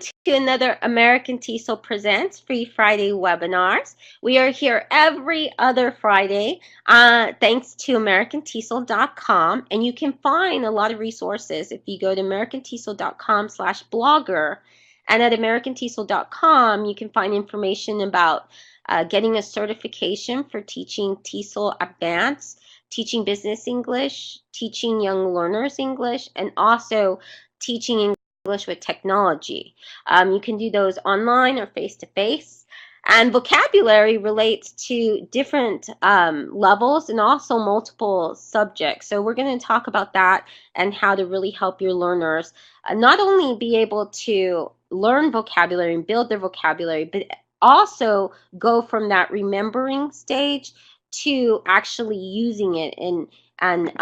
to another American TESOL Presents Free Friday webinars. We are here every other Friday thanks to AmericanTESOL.com, and you can find a lot of resources if you go to AmericanTESOL.com/blogger, and at AmericanTESOL.com you can find information about getting a certification for teaching TESOL Advanced, teaching business English, teaching young learners English, and also teaching English with technology. You can do those online or face-to-face. And vocabulary relates to different levels and also multiple subjects. So we're going to talk about that and how to really help your learners not only be able to learn vocabulary and build their vocabulary, but also go from that remembering stage to actually using it and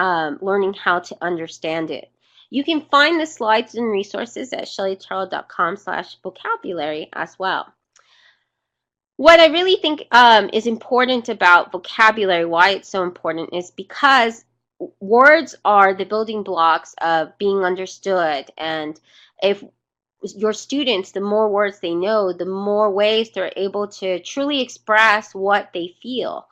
learning how to understand it. You can find the slides and resources at shellyturtle.com/vocabulary as well. What I really think is important about vocabulary, why it's so important, is because words are the building blocks of being understood. And if your students, the more words they know, the more ways they're able to truly express what they feel.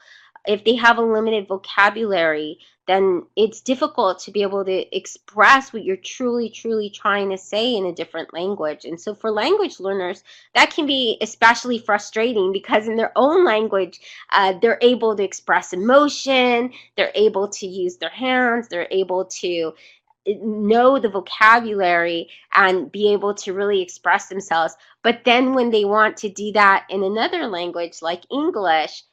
If they have a limited vocabulary, then it's difficult to be able to express what you're truly trying to say in a different language. And so for language learners, that can be especially frustrating because in their own language, they're able to express emotion, they're able to use their hands, they're able to know the vocabulary and be able to really express themselves. But then when they want to do that in another language like English,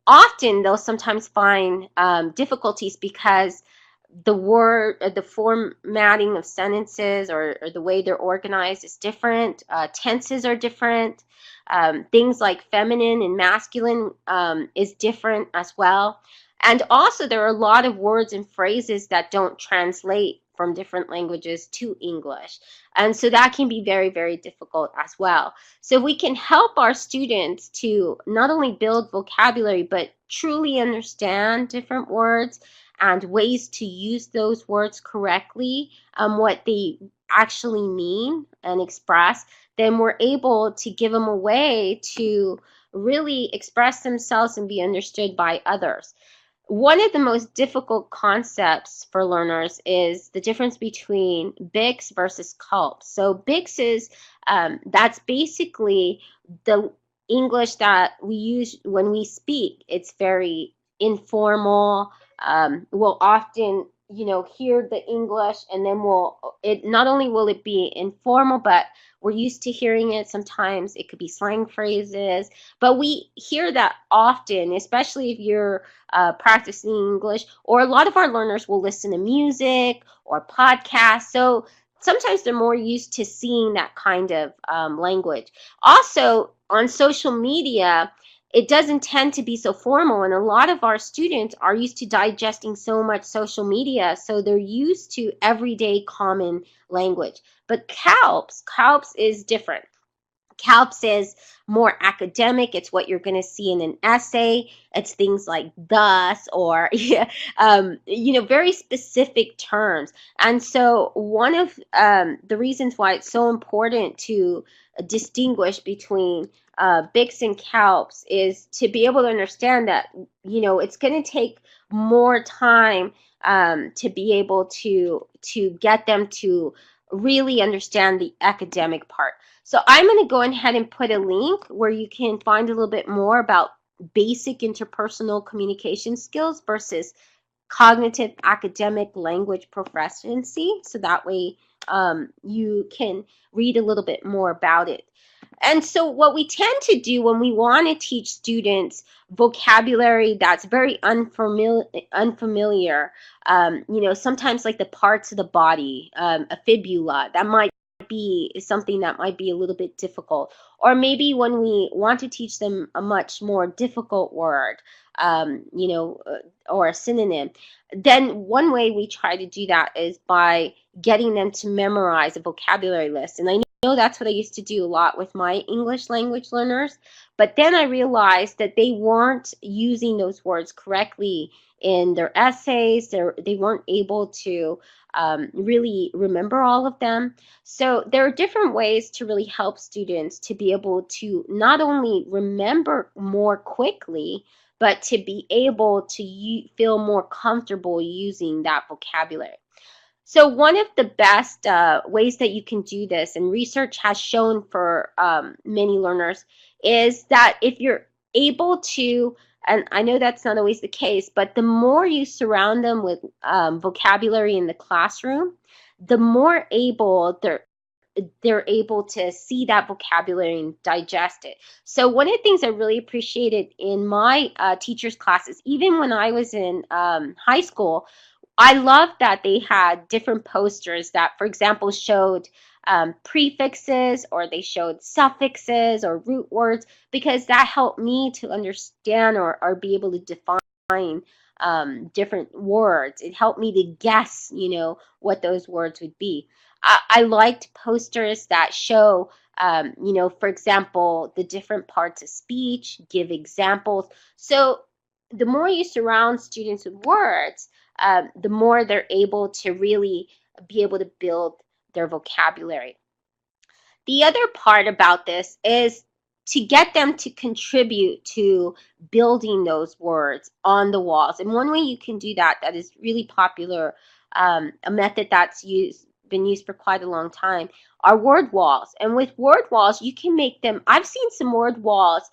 often they'll sometimes find difficulties because the formatting of sentences or the way they're organized is different. Tenses are different. Things like feminine and masculine is different as well. And also there are a lot of words and phrases that don't translate from different languages to English. And so that can be very difficult as well. So we can help our students to not only build vocabulary, but truly understand different words and ways to use those words correctly, what they actually mean and express. Then we're able to give them a way to really express themselves and be understood by others. One of the most difficult concepts for learners is the difference between BICS versus CALP. So BICS is, that's basically the English that we use when we speak. It's very informal. We'll often, hear the English, and then not only will it be informal, but we're used to hearing it. Sometimes it could be slang phrases, but we hear that often, especially if you're practicing English, or a lot of our learners will listen to music or podcasts. So sometimes they're more used to seeing that kind of language. Also, on social media, it doesn't tend to be so formal, and a lot of our students are used to digesting so much social media, so they're used to everyday common language. But CALPS is different. CALPS is more academic. It's what you're going to see in an essay. It's things like thus or, very specific terms. And so one of the reasons why it's so important to distinguish between BICS and CALPS is to be able to understand that, it's going to take more time to be able to get them to really understand the academic part. So I'm going to go ahead and put a link where you can find a little bit more about basic interpersonal communication skills versus cognitive academic language proficiency. So that way you can read a little bit more about it. And so what we tend to do when we want to teach students vocabulary that's very unfamiliar, sometimes like the parts of the body, a fibula, that might be something that might be a little bit difficult. Or maybe when we want to teach them a much more difficult word, or a synonym, then one way we try to do that is by getting them to memorize a vocabulary list. And I know that's what I used to do a lot with my English language learners, but then I realized that they weren't using those words correctly in their essays. They weren't able to really remember all of them. So there are different ways to really help students to be able to not only remember more quickly, but to be able to feel more comfortable using that vocabulary. So one of the best ways that you can do this, and research has shown for many learners, is that if you're able to, and I know that's not always the case, but the more you surround them with vocabulary in the classroom, the more able they're able to see that vocabulary and digest it. So one of the things I really appreciated in my teacher's classes, even when I was in high school, I love that they had different posters that, for example, showed prefixes, or they showed suffixes or root words, because that helped me to understand or be able to define different words. It helped me to guess, what those words would be. I liked posters that show, for example, the different parts of speech, give examples. So the more you surround students with words, the more they're able to really be able to build their vocabulary. The other part about this is to get them to contribute to building those words on the walls. And one way you can do that is really popular, a method that's been used for quite a long time, are word walls. And with word walls, you can make them, I've seen some word walls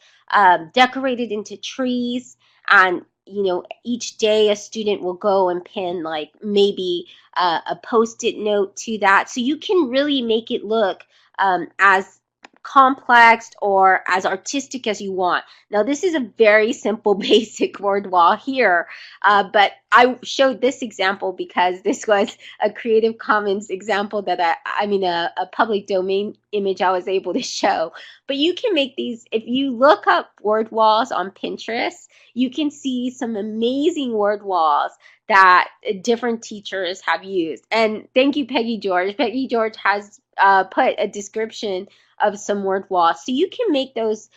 decorated into trees, and each day a student will go and pin like maybe a post-it note to that. So you can really make it look as complex or as artistic as you want. Now, this is a very simple, basic word wall here, but I showed this example because this was a Creative Commons example that a public domain image I was able to show. But you can make these, if you look up word walls on Pinterest, you can see some amazing word walls that different teachers have used. And thank you, Peggy George. Peggy George has put a description of some word walls. So you can make those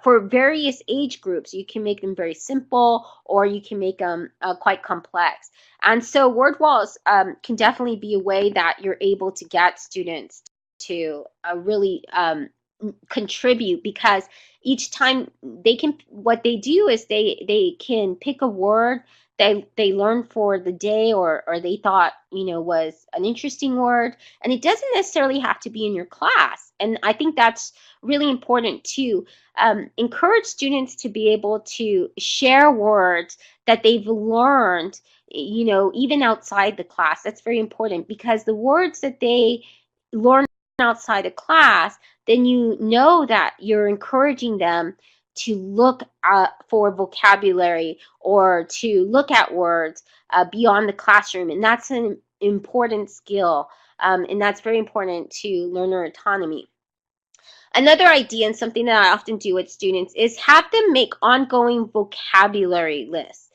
for various age groups. You can make them very simple, or you can make them quite complex. And so word walls can definitely be a way that you're able to get students to really contribute, because each time what they do is they can pick a word they learned for the day, or they thought was an interesting word, and it doesn't necessarily have to be in your class. And I think that's really important to encourage students to be able to share words that they've learned even outside the class. That's very important, because the words that they learn outside of class, then that you're encouraging them to look for vocabulary or to look at words beyond the classroom. And that's an important skill, and that's very important to learner autonomy. Another idea, and something that I often do with students, is have them make ongoing vocabulary lists.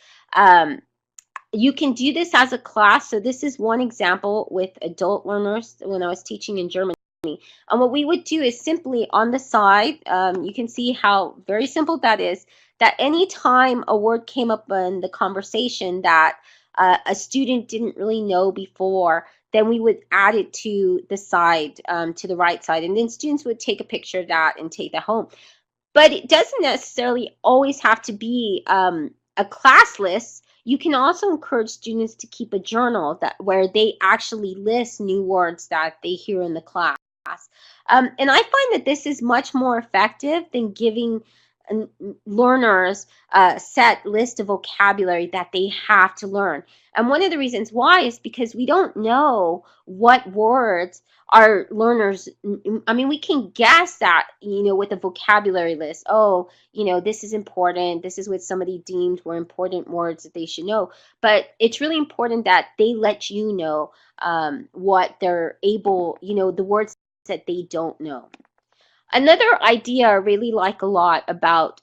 You can do this as a class. So this is one example with adult learners when I was teaching in Germany. And what we would do is simply on the side, you can see how very simple that is, that any time a word came up in the conversation that a student didn't really know before, then we would add it to the side, to the right side. And then students would take a picture of that and take that home. But it doesn't necessarily always have to be a class list. You can also encourage students to keep a journal where they actually list new words that they hear in the class. And I find that this is much more effective than giving learners a set list of vocabulary that they have to learn. And one of the reasons why is because we don't know what words our learners, we can guess that, with a vocabulary list. Oh, this is important. This is what somebody deemed were important words that they should know. But it's really important that they let you know what they're able, the words that they don't know. Another idea I really like a lot about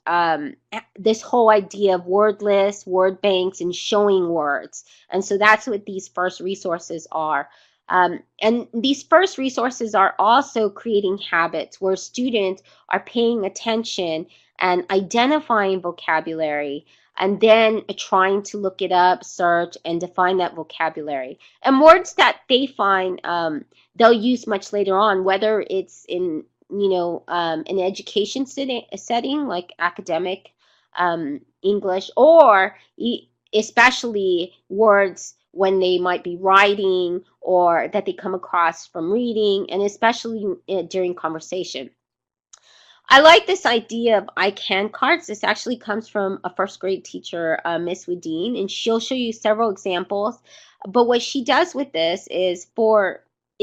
this whole idea of word lists, word banks, and showing words. And so that's what these first resources are. And these first resources are also creating habits where students are paying attention and identifying vocabulary and then trying to look it up, search, and define that vocabulary. And words that they find they'll use much later on, whether it's in an education setting like academic English, or especially words when they might be writing or that they come across from reading, and especially during conversation. I like this idea of I can cards. This actually comes from a first grade teacher, Miss Wadeen, and she'll show you several examples. But what she does with this is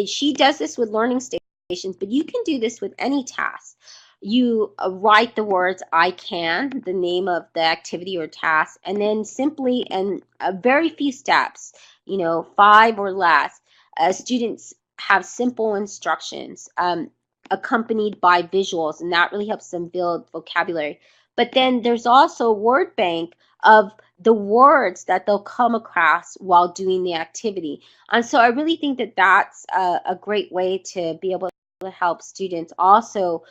she does this with learning stations, but you can do this with any task. You write the words I can, the name of the activity or task, and then simply, and very few steps, 5 or less, students have simple instructions accompanied by visuals, and that really helps them build vocabulary. But then there's also a word bank of the words that they'll come across while doing the activity. And so I really think that that's a great way to be able to help students also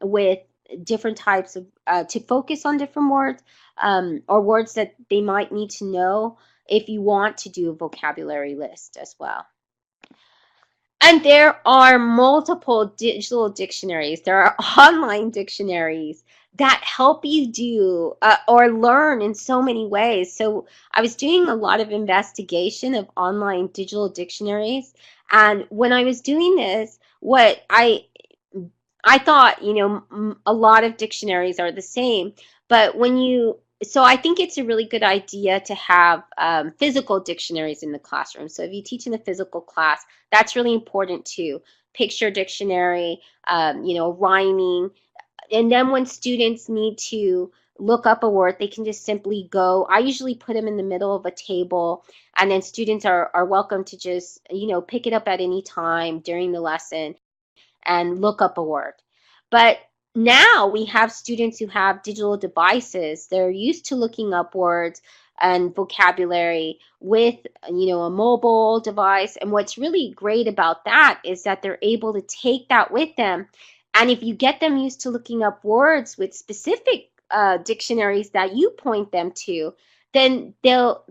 with different types of, to focus on different words or words that they might need to know if you want to do a vocabulary list as well. And there are multiple digital dictionaries. There are online dictionaries that help you do or learn in so many ways. So I was doing a lot of investigation of online digital dictionaries. And when I was doing this, what I thought, a lot of dictionaries are the same. But so I think it's a really good idea to have physical dictionaries in the classroom. So if you teach in a physical class, that's really important too. Picture dictionary, rhyming. And then when students need to look up a word, they can just simply go. I usually put them in the middle of a table, and then students are welcome to just, pick it up at any time during the lesson and look up a word. But now we have students who have digital devices. They're used to looking up words and vocabulary with, a mobile device. And what's really great about that is that they're able to take that with them. And if you get them used to looking up words with specific dictionaries that you point them to, then they'll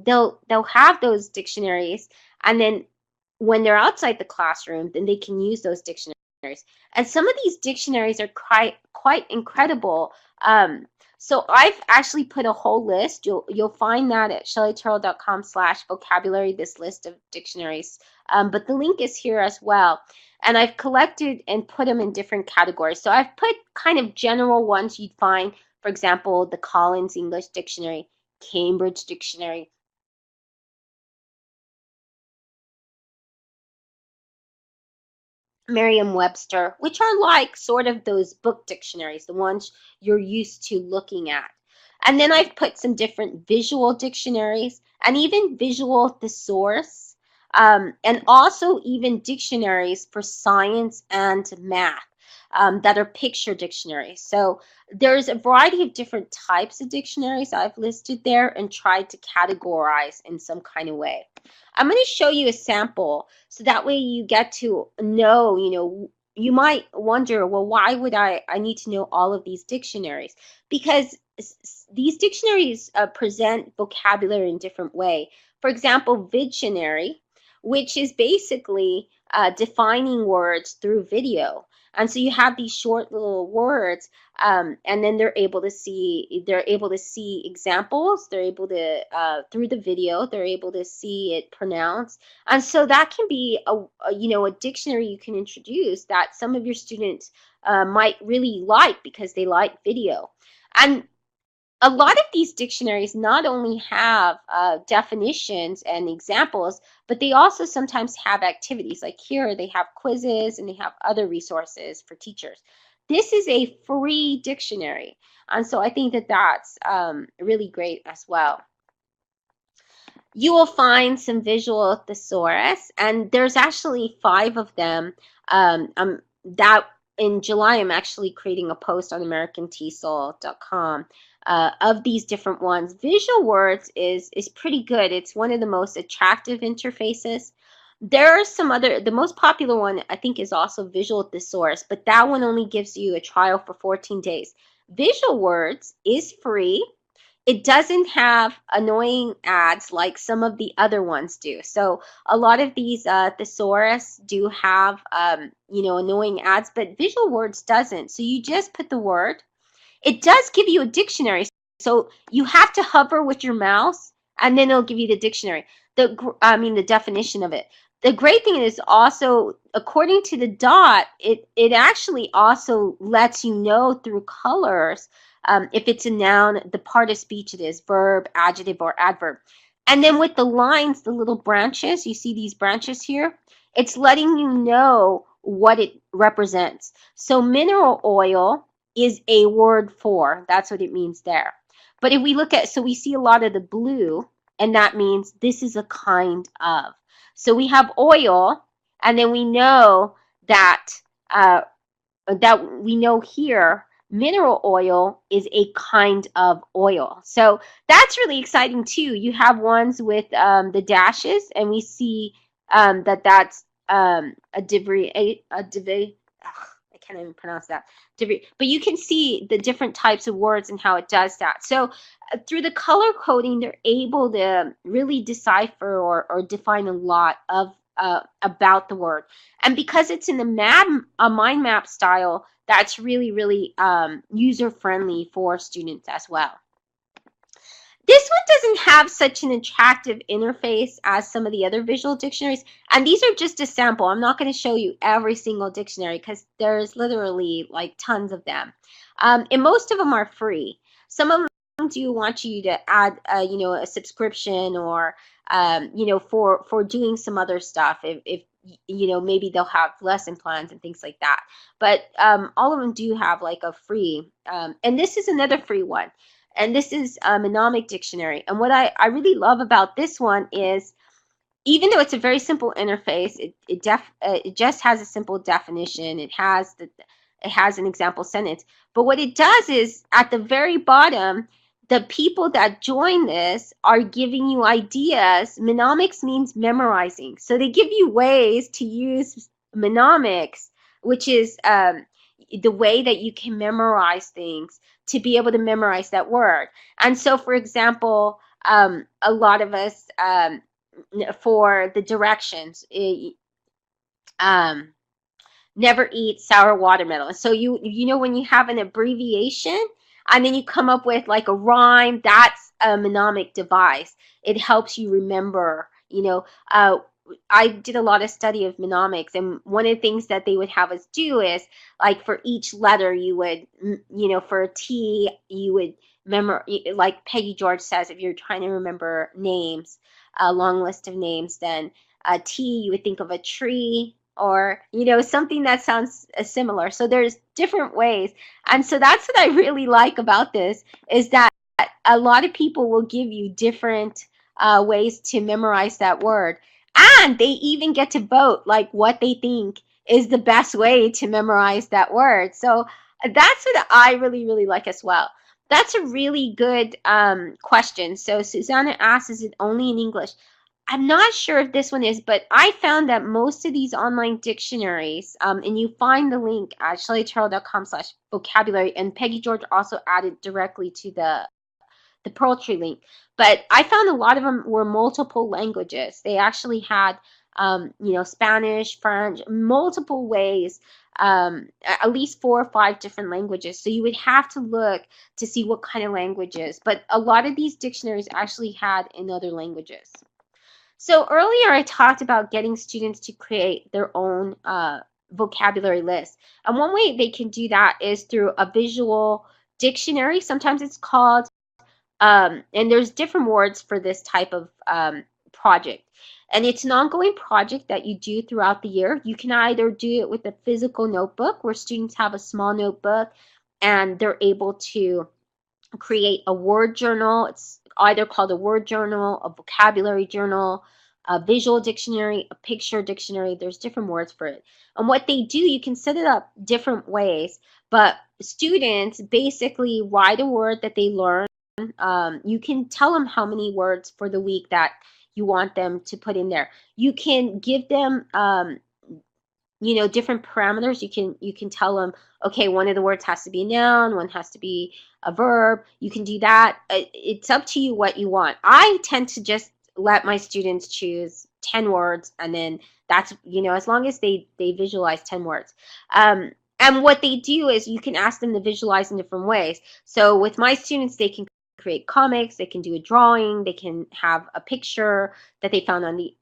have those dictionaries. And then when they're outside the classroom, then they can use those dictionaries. And some of these dictionaries are quite incredible. So I've actually put a whole list. You'll find that at shellyturtle.com/vocabulary, this list of dictionaries. But the link is here as well. And I've collected and put them in different categories. So I've put kind of general ones you'd find, for example, the Collins English Dictionary, Cambridge Dictionary, Merriam-Webster, which are like sort of those book dictionaries, the ones you're used to looking at. And then I've put some different visual dictionaries and even visual thesaurus, and also even dictionaries for science and math that are picture dictionaries. So there's a variety of different types of dictionaries I've listed there and tried to categorize in some kind of way. I'm going to show you a sample so that way you get to know, you might wonder, well, why would I need to know all of these dictionaries? Because these dictionaries present vocabulary in different way. For example, Vidtionary, which is basically defining words through video. And so you have these short little words, and then they're able to see examples. They're able to through the video, they're able to see it pronounced. And so that can be a dictionary you can introduce that some of your students might really like because they like video. And a lot of these dictionaries not only have definitions and examples, but they also sometimes have activities. Like here, they have quizzes and they have other resources for teachers. This is a free dictionary, and so I think that that's really great as well. You will find some visual thesaurus, and there's actually 5 of them. That in July, I'm actually creating a post on AmericanTESOL.com of these different ones. Visual words is pretty good. It's one of the most attractive interfaces. There are some other, the most popular one I think is also Visual Thesaurus, but that one only gives you a trial for 14 days. Visual Words is free. it doesn't have annoying ads like some of the other ones do. So a lot of these Thesaurus do have, annoying ads, but Visual Words doesn't. So you just put the word. It does give you a dictionary. So you have to hover with your mouse, and then it'll give you the dictionary. The definition of it. The great thing is also, according to the dot, it actually also lets you know through colors if it's a noun, the part of speech it is, verb, adjective, or adverb. And then with the lines, the little branches, you see these branches here, it's letting you know what it represents. So mineral oil is a word for, that's what it means there. But if we look at, so we see a lot of the blue, and that means this is a kind of. So we have oil, and then we know that here mineral oil is a kind of oil. So that's really exciting too. You have ones with the dashes, and we see that's a divi. I can't even pronounce that. But you can see the different types of words and how it does that. So through the color coding, they're able to really decipher or define a lot of about the word. And because it's in a mind map style, that's really, really user-friendly for students as well. This one doesn't have such an attractive interface as some of the other visual dictionaries, and these are just a sample. I'm not going to show you every single dictionary because there's literally like tons of them. And most of them are free. Some of them do want you to add, a subscription or, for doing some other stuff. If maybe they'll have lesson plans and things like that. But all of them do have like a free, and this is another free one. And this is a Minami dictionary. And what I really love about this one is, even though it's a very simple interface, it just has a simple definition. It has an example sentence. But what it does is, at the very bottom, the people that join this are giving you ideas. Mnemonics means memorizing. So they give you ways to use mnemonics, which is the way that you can memorize things, to be able to memorize that word. And so, for example, a lot of us, for the directions, never eat sour watermelon. So when you have an abbreviation and then you come up with like a rhyme, that's a mnemonic device. It helps you remember. I did a lot of study of mnemonics, and one of the things that they would have us do is, like, for each letter you would, for a T, you would remember, like Peggy George says, if you're trying to remember names, a long list of names, then a T, you would think of a tree, or something that sounds similar. So there's different ways, and so that's what I really like about this, is that a lot of people will give you different ways to memorize that word. And they even get to vote like what they think is the best way to memorize that word. So that's what I really, really like as well. That's a really good question. So Susanna asks, is it only in English? I'm not sure if this one is, but I found that most of these online dictionaries, and you find the link at shelleyterrell.com/vocabulary, and Peggy George also added directly to the Pearl Tree link. But I found a lot of them were multiple languages. They actually had, Spanish, French, multiple ways, at least 4 or 5 different languages. So you would have to look to see what kind of languages. But a lot of these dictionaries actually had in other languages. So earlier I talked about getting students to create their own vocabulary list. And one way they can do that is through a visual dictionary. Sometimes it's called, and there's different words for this type of project. And it's an ongoing project that you do throughout the year. You can either do it with a physical notebook, where students have a small notebook and they're able to create a word journal. It's either called a word journal, a vocabulary journal, a visual dictionary, a picture dictionary. There's different words for it. And what they do, you can set it up different ways, but students basically write a word that they learn. You can tell them how many words for the week that you want them to put in there. You can give them different parameters. You can tell them, okay, one of the words has to be a noun, one has to be a verb. You can do that. It's up to you what you want. I tend to just let my students choose 10 words, and then that's, as long as they visualize 10 words. And what they do is you can ask them to visualize in different ways. So with my students, they can create comics, they can do a drawing, they can have a picture that they found on the,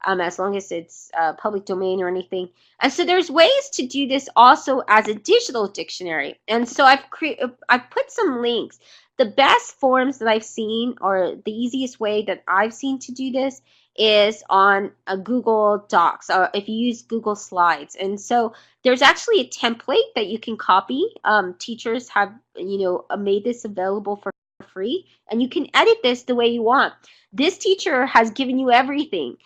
as long as it's public domain or anything. And so there's ways to do this also as a digital dictionary. And so I've put some links. The best forms that I've seen, or the easiest way that I've seen to do this, is on a Google Docs, or if you use Google Slides. And so there's actually a template that you can copy. Teachers have, made this available for free, and you can edit this the way you want. This teacher has given you everything.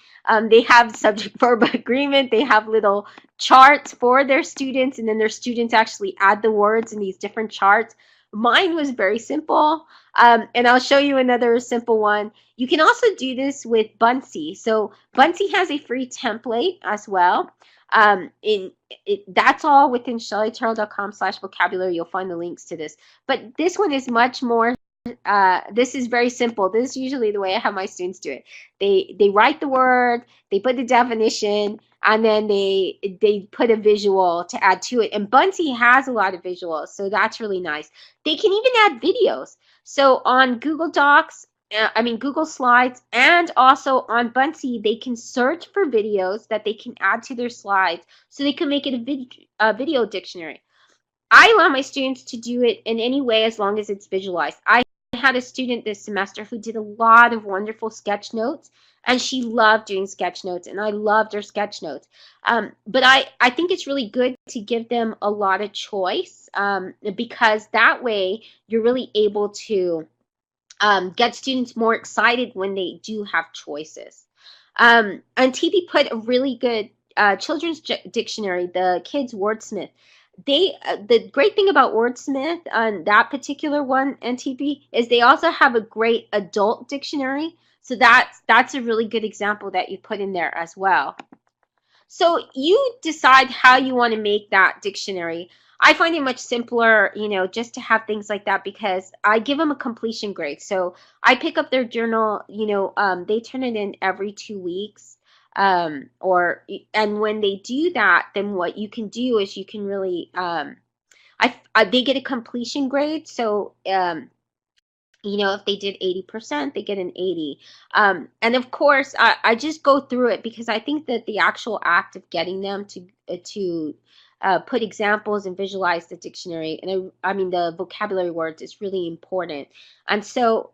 They have subject verb agreement, they have little charts for their students, and then their students actually add the words in these different charts. Mine was very simple, and I'll show you another simple one. You can also do this with Buncee. So Buncee has a free template as well. That's all within shellyturtle.com/vocabulary. You'll find the links to this. But this one is much more, this is very simple. This is usually the way I have my students do it. They write the word, they put the definition, and then they put a visual to add to it. And Buncee has a lot of visuals, so that's really nice. They can even add videos. So on Google Docs, Google Slides, and also on Buncee, they can search for videos that they can add to their slides, so they can make it a video dictionary. I allow my students to do it in any way as long as it's visualized. I had a student this semester who did a lot of wonderful sketch notes, and she loved doing sketch notes, and I loved her sketch notes. But I think it's really good to give them a lot of choice, because that way you're really able to get students more excited when they do have choices. And TB put a really good children's dictionary, the Kids Wordsmith. The great thing about Wordsmith on that particular one, NTP, is they also have a great adult dictionary. So that's a really good example that you put in there as well. So you decide how you want to make that dictionary. I find it much simpler, just to have things like that, because I give them a completion grade. So I pick up their journal, they turn it in every 2 weeks. And when they do that, then what you can do is you can really, they get a completion grade. So, if they did 80%, they get an 80. And of course, I just go through it because I think that the actual act of getting them to put examples and visualize the dictionary, and the vocabulary words, is really important. And so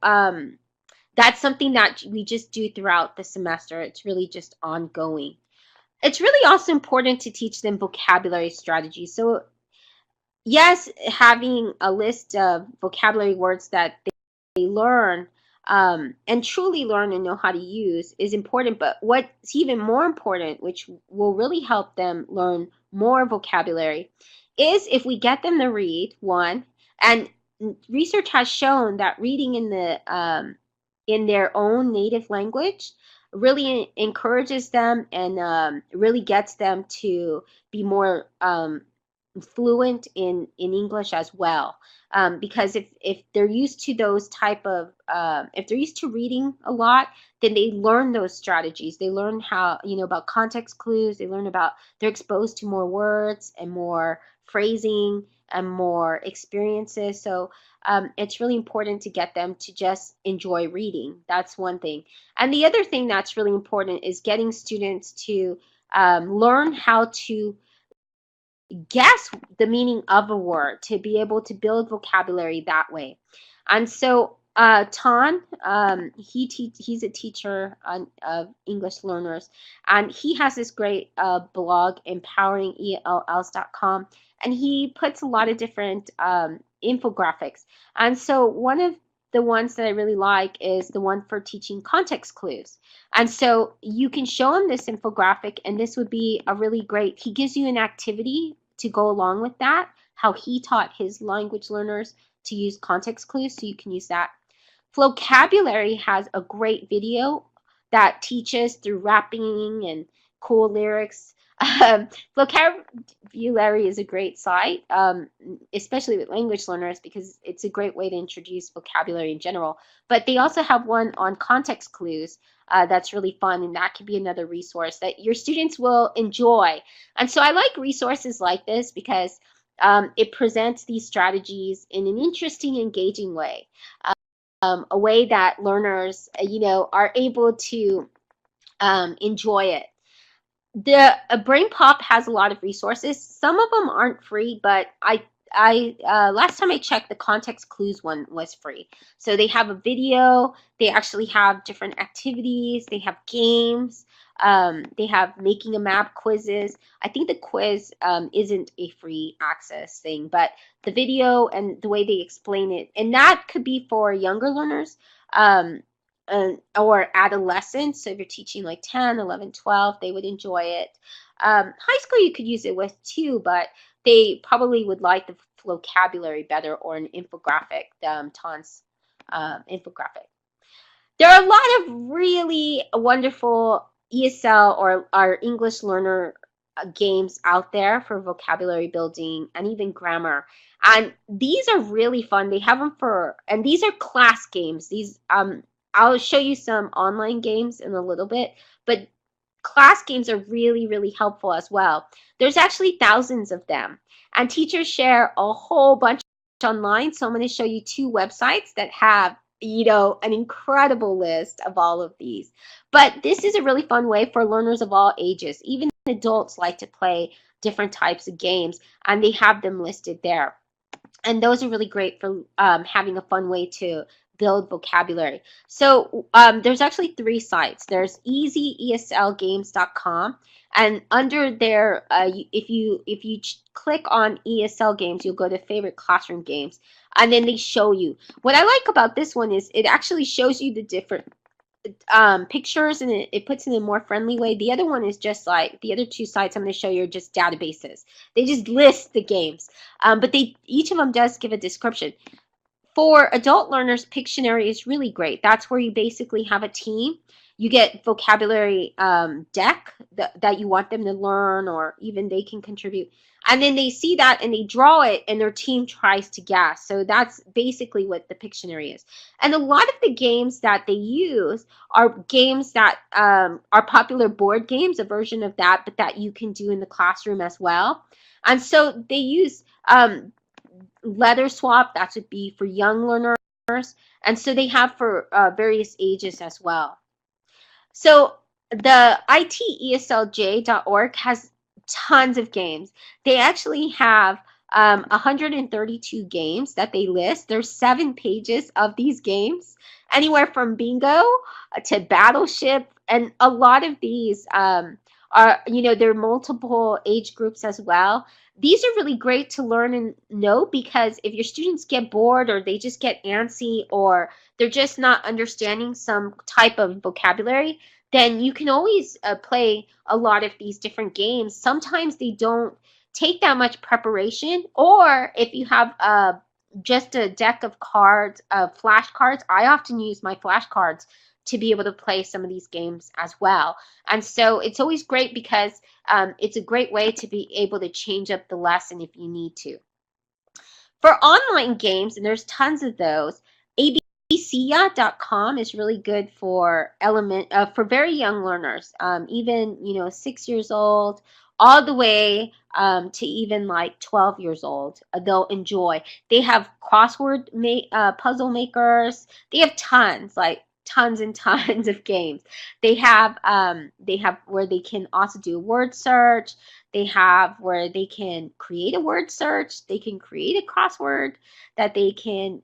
that's something that we just do throughout the semester. It's really just ongoing. It's really also important to teach them vocabulary strategies. So yes, having a list of vocabulary words that they learn and truly learn and know how to use is important, but what's even more important, which will really help them learn more vocabulary, is if we get them to read, one, and research has shown that reading in their own native language really encourages them and really gets them to be more fluent in English as well. Because if they're used to those type of, if they're used to reading a lot, then they learn those strategies. They learn how, about context clues. They learn about, they're exposed to more words and more phrasing and more experiences. So it's really important to get them to just enjoy reading. That's one thing. And the other thing that's really important is getting students to learn how to guess the meaning of a word, to be able to build vocabulary that way. And so Ton, he's a teacher of English learners, and he has this great blog, empoweringELLs.com, and he puts a lot of different infographics. And so one of the ones that I really like is the one for teaching context clues. And so you can show him this infographic, and this would be a really great, he gives you an activity to go along with that, how he taught his language learners to use context clues, so you can use that. Flocabulary has a great video that teaches through rapping and cool lyrics Um, Vocabulary is a great site, especially with language learners, because it's a great way to introduce vocabulary in general. But they also have one on context clues that's really fun, and that can be another resource that your students will enjoy. And so I like resources like this because it presents these strategies in an interesting, engaging way, a way that learners, are able to enjoy it. The Brain Pop has a lot of resources. Some of them aren't free, but I last time I checked, the context clues one was free. So they have a video. They actually have different activities. They have games. They have making a map quizzes. I think the quiz isn't a free access thing, but the video and the way they explain it, and that could be for younger learners. Or adolescents. So if you're teaching like 10, 11, 12, they would enjoy it. High school you could use it with too, but they probably would like the vocabulary better, or an infographic, Ton's infographic. There are a lot of really wonderful ESL or our English learner games out there for vocabulary building and even grammar. And these are really fun. They have them and these are class games. These I'll show you some online games in a little bit, but class games are really, really helpful as well. There's actually thousands of them, and teachers share a whole bunch online. So I'm going to show you 2 websites that have, an incredible list of all of these. But this is a really fun way for learners of all ages. Even adults like to play different types of games, and they have them listed there. And those are really great for having a fun way to build vocabulary. So there's actually 3 sites. There's easyeslgames.com, and under there, if you click on ESL games, you'll go to favorite classroom games, and then they show you. What I like about this one is it actually shows you the different pictures, and it puts it in a more friendly way. The other one is just like the other 2 sites I'm going to show you are just databases. They just list the games, but each of them does give a description. For adult learners, Pictionary is really great. That's where you basically have a team. You get vocabulary deck that you want them to learn, or even they can contribute. And then they see that and they draw it, and their team tries to guess. So that's basically what the Pictionary is. And a lot of the games that they use are games that are popular board games, a version of that, but that you can do in the classroom as well. And so they use letter swap. That would be for young learners, and so they have for various ages as well. So the iteslj.org has tons of games. They actually have 132 games that they list. There's 7 pages of these games, anywhere from bingo to battleship, and a lot of these are, there are multiple age groups as well. These are really great to learn and know, because if your students get bored, or they just get antsy, or they're just not understanding some type of vocabulary, then you can always play a lot of these different games. Sometimes they don't take that much preparation, or if you have just a deck of cards, flashcards. I often use my flashcards to be able to play some of these games as well. And so it's always great, because it's a great way to be able to change up the lesson if you need to. For online games, and there's tons of those, abcia.com is really good for for very young learners, even 6 years old, all the way to even like 12 years old. They'll enjoy. They have crossword puzzle makers. They have tons and tons of games. They have where they can also do a word search. They have where they can create a word search. They can create a crossword, that they can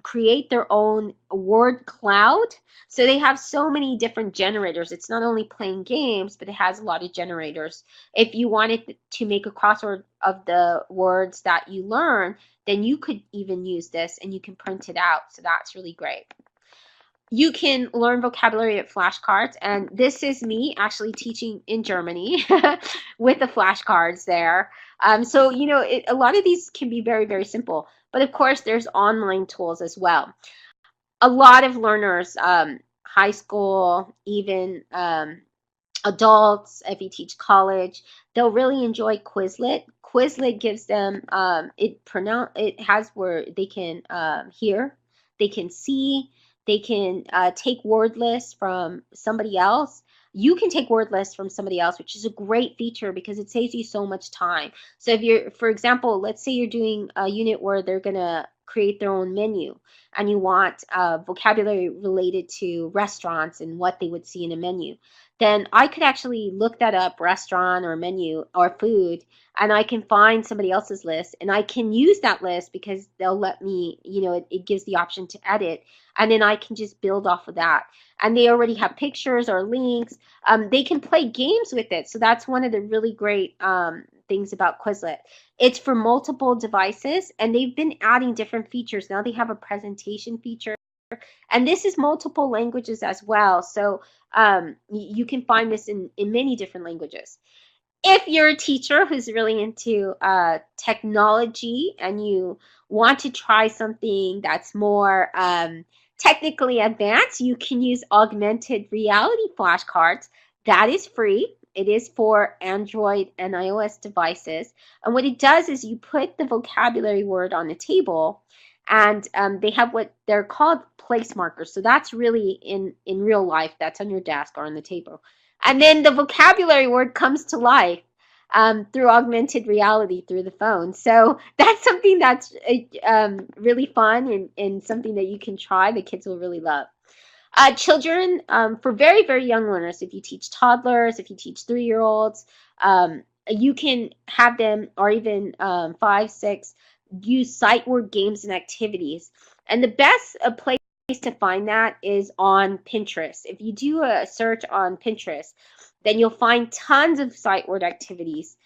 create their own word cloud. So they have so many different generators. It's not only playing games, but it has a lot of generators. If you wanted to make a crossword of the words that you learn, then you could even use this, and you can print it out. So that's really great. You can learn vocabulary at flashcards, and this is me actually teaching in Germany with the flashcards there. So, a lot of these can be very, very simple, but of course there's online tools as well. A lot of learners, high school, even adults, if you teach college, they'll really enjoy Quizlet. Quizlet gives them it has where they can hear, they can see, they can take word lists from somebody else. You can take word lists from somebody else, which is a great feature because it saves you so much time. So if you're, for example, let's say you're doing a unit where they're gonna create their own menu and you want vocabulary related to restaurants and what they would see in a menu, then I could actually look that up, restaurant or menu or food, and I can find somebody else's list and I can use that list because they'll let me, it gives the option to edit, and then I can just build off of that. And they already have pictures or links. They can play games with it. So that's one of the really great things about Quizlet. It's for multiple devices, and they've been adding different features. Now they have a presentation feature, and this is multiple languages as well. So you can find this in many different languages. If you're a teacher who's really into technology and you want to try something that's more technically advanced, you can use augmented reality flashcards. That is free. It is for Android and iOS devices. And what it does is you put the vocabulary word on the table, and they have what they're called place markers. So that's really in real life. That's on your desk or on the table. And then the vocabulary word comes to life through augmented reality through the phone. So that's something that's really fun and something that you can try. The kids will really love. Children, for very, very young learners, if you teach toddlers, if you teach 3-year-olds, you can have them, or even 5, 6, use sight word games and activities. And the best place to find that is on Pinterest. If you do a search on Pinterest, then you'll find tons of sight word activities.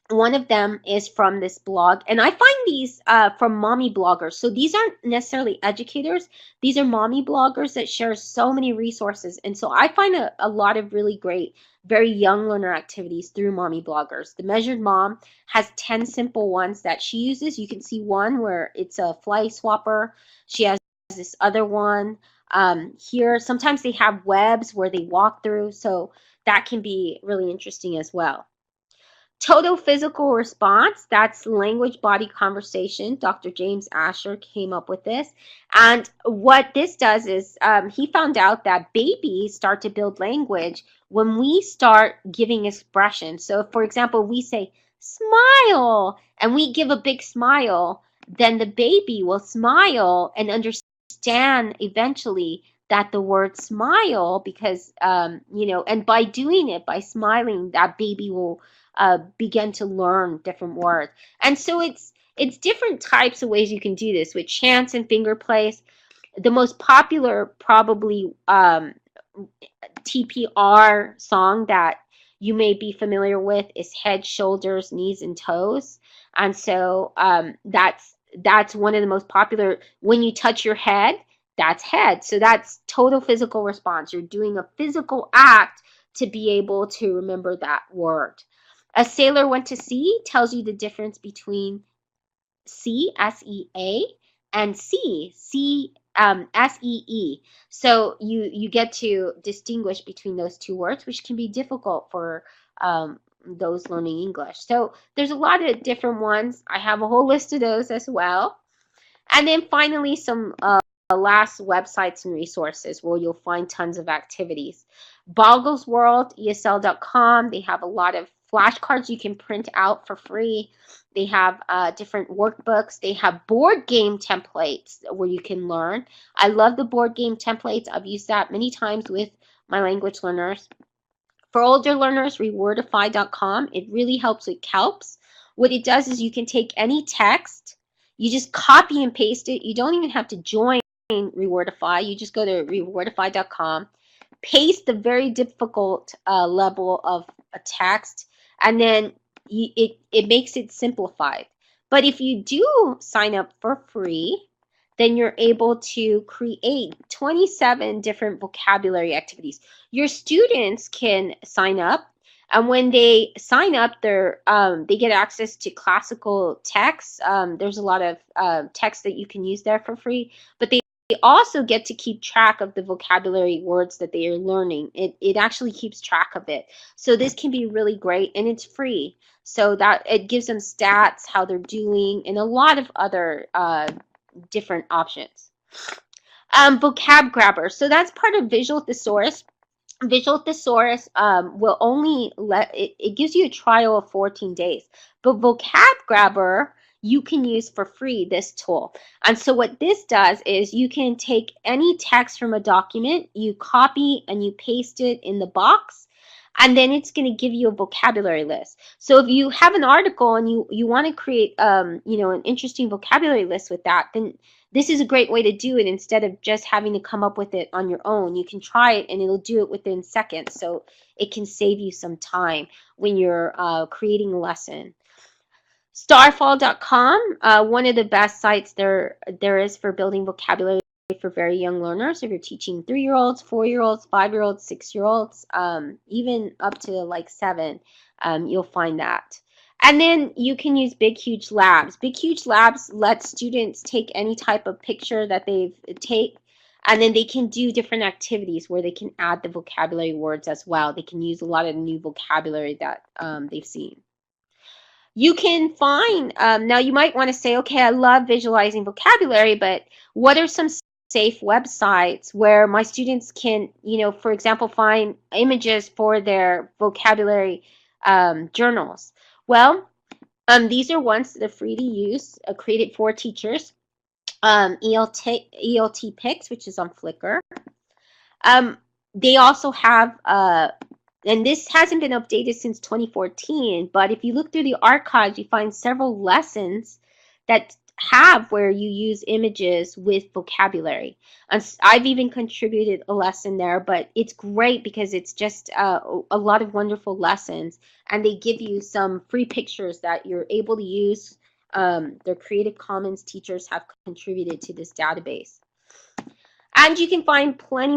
One of them is from this blog, and I find these from mommy bloggers. So these aren't necessarily educators. These are mommy bloggers that share so many resources. And so I find a lot of really great, very young learner activities through mommy bloggers. The Measured Mom has 10 simple ones that she uses. You can see one where it's a fly swapper. She has this other one here. Sometimes they have webs where they walk through, so that can be really interesting as well. Total physical response, that's language body conversation. Dr. James Asher came up with this. And what this does is he found out that babies start to build language when we start giving expression. So for example, we say smile and we give a big smile, then the baby will smile and understand eventually that the word smile, because and by doing it, by smiling, that baby will begin to learn different words. And so it's different types of ways you can do this with chants and finger plays. The most popular probably TPR song that you may be familiar with is Head, Shoulders, Knees, and Toes. And so that's one of the most popular. When you touch your head, that's head. So that's total physical response. You're doing a physical act to be able to remember that word. A Sailor Went to Sea tells you the difference between sea, S-E-A, and sea, S-E-E. So you get to distinguish between those two words, which can be difficult for those learning English. So there's a lot of different ones. I have a whole list of those as well. And then finally, some last websites and resources where you'll find tons of activities. Boggles World, ESL.com, they have a lot of flashcards you can print out for free. They have different workbooks. They have board game templates where you can learn. I love the board game templates. I've used that many times with my language learners. For older learners, Rewordify.com. It really helps with CALPs. What it does is you can take any text, you just copy and paste it. You don't even have to join Rewordify. You just go to Rewordify.com, paste the very difficult level of a text, and then it makes it simplified. But if you do sign up for free, then you're able to create 27 different vocabulary activities. Your students can sign up, and when they sign up, they get access to classical texts. There's a lot of text that you can use there for free, but they also get to keep track of the vocabulary words that they are learning. It actually keeps track of it. So this can be really great, and it's free. So that it gives them stats, how they're doing, and a lot of other different options. Vocab Grabber. So that's part of Visual Thesaurus. Visual Thesaurus will only it gives you a trial of 14 days. But Vocab Grabber, you can use for free this tool. And so what this does is you can take any text from a document, you copy and you paste it in the box, and then it's going to give you a vocabulary list. So if you have an article and you want to create you know, an interesting vocabulary list with that, then this is a great way to do it instead of just having to come up with it on your own. You can try it and it'll do it within seconds. So it can save you some time when you're creating a lesson. Starfall.com, one of the best sites there is for building vocabulary for very young learners. If you're teaching 3-year-olds, 4-year-olds, 5-year-olds, 6-year-olds, even up to like 7, you'll find that. And then you can use Big Huge Labs. Big Huge Labs lets students take any type of picture that they've take, and then they can do different activities where they can add the vocabulary words as well. They can use a lot of new vocabulary that they've seen. You can find, now you might want to say, okay, I love visualizing vocabulary, but what are some safe websites where my students can, you know, for example, find images for their vocabulary journals? Well, these are ones that are free to use, created for teachers. ELT Pics, which is on Flickr. They also have, and this hasn't been updated since 2014, but if you look through the archives, you find several lessons that have where you use images with vocabulary. And I've even contributed a lesson there, but it's great because it's just a lot of wonderful lessons, and they give you some free pictures that you're able to use. Their Creative Commons teachers have contributed to this database. And you can find plenty